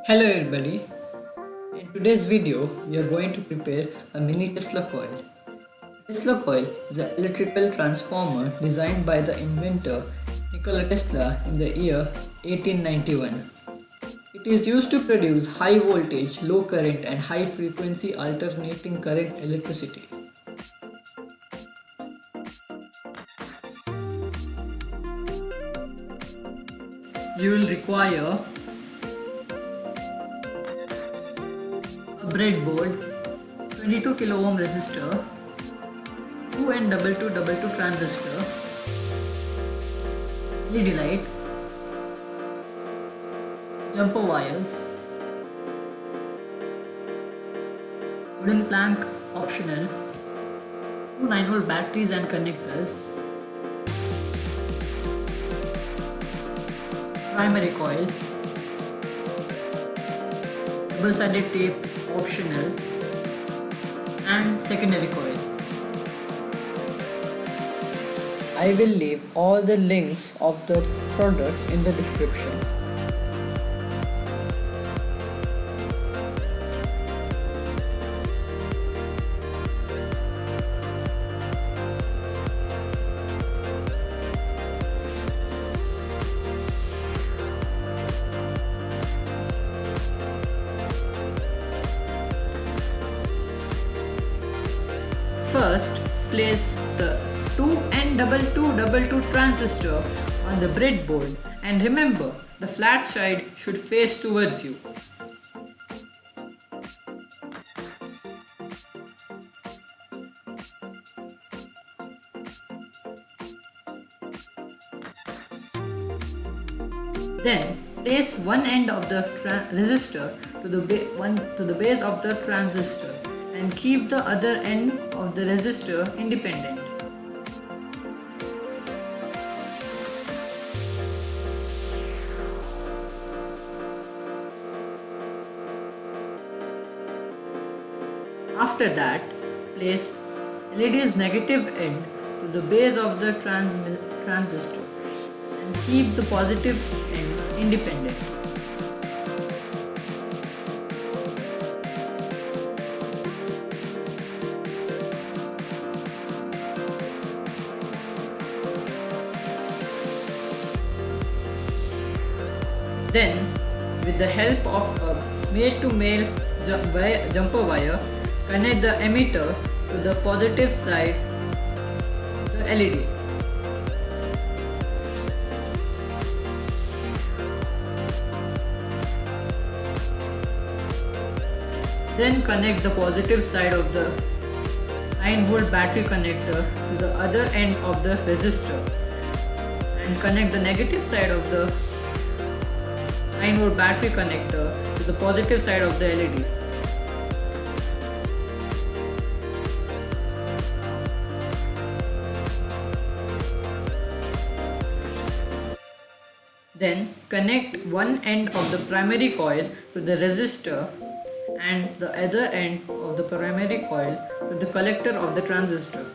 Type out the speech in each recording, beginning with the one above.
Hello everybody. In today's video, we are going to prepare a mini Tesla coil. Tesla coil is an electrical transformer designed by the inventor Nikola Tesla in the year 1891. It is used to produce high voltage, low current and high frequency alternating current electricity. You will require a breadboard, 22 kilo ohm resistor, 2N2222 transistor, LED light, jumper wires, wooden plank optional, two 9-volt batteries and connectors, primary coil, double-sided tape optional, and secondary coil. I will leave all the links of the products in the description. First, place the 2N2222 transistor on the breadboard and remember the flat side should face towards you. Then place one end of the resistor to the base of the transistor and keep the other end of the resistor independent. After that, place LED's negative end to the base of the transistor and keep the positive end independent. Then, with the help of a male-to-male jumper wire, connect the emitter to the positive side of the LED. Then connect the positive side of the 9-volt battery connector to the other end of the resistor and connect the negative side of the 9-volt battery connector to the positive side of the LED. Then connect one end of the primary coil to the resistor and the other end of the primary coil to the collector of the transistor.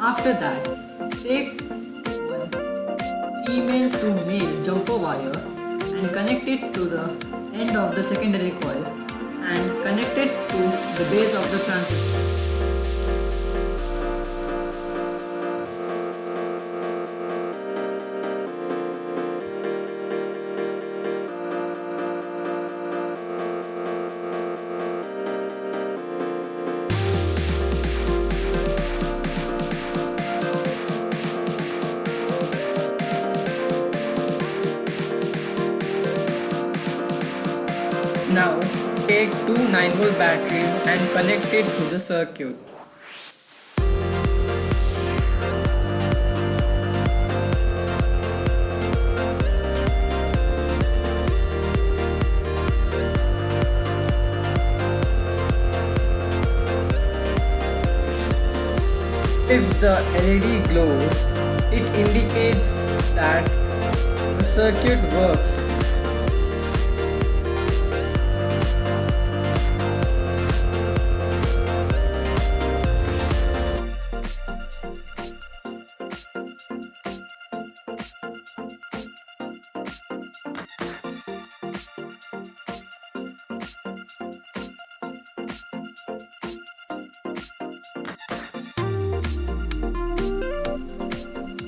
After that, take one female to male jumper wire and connect it to the end of the secondary coil and connect it to the base of the transistor. Now, take two 9-volt batteries and connect it to the circuit. If the LED glows, it indicates that the circuit works.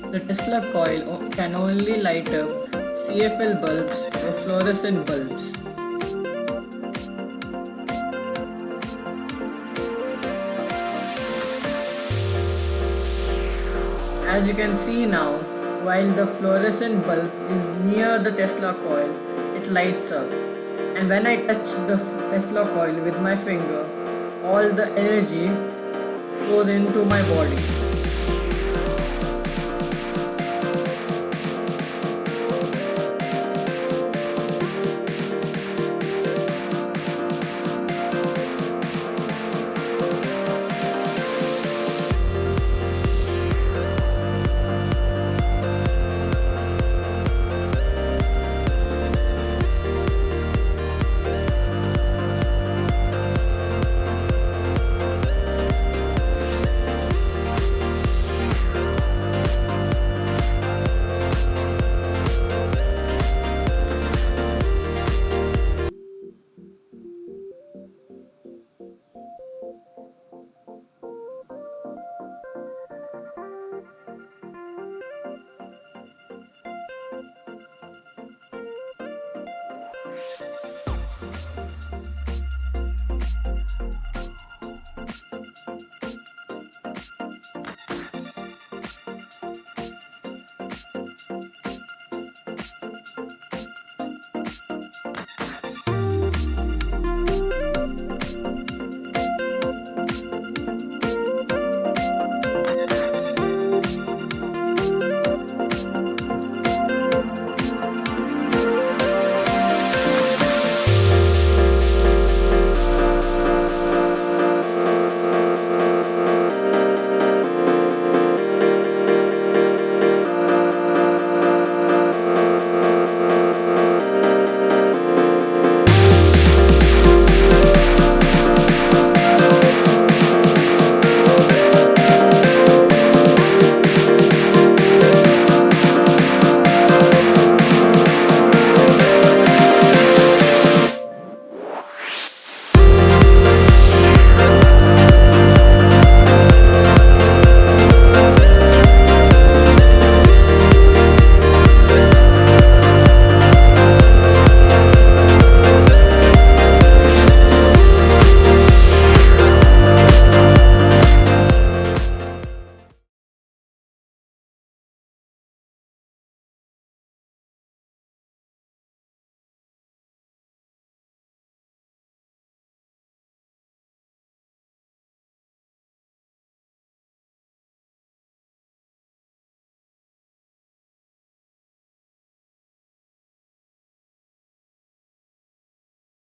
The Tesla coil can only light up CFL bulbs or fluorescent bulbs. As you can see now, while the fluorescent bulb is near the Tesla coil, it lights up. And when I touch the Tesla coil with my finger, all the energy flows into my body.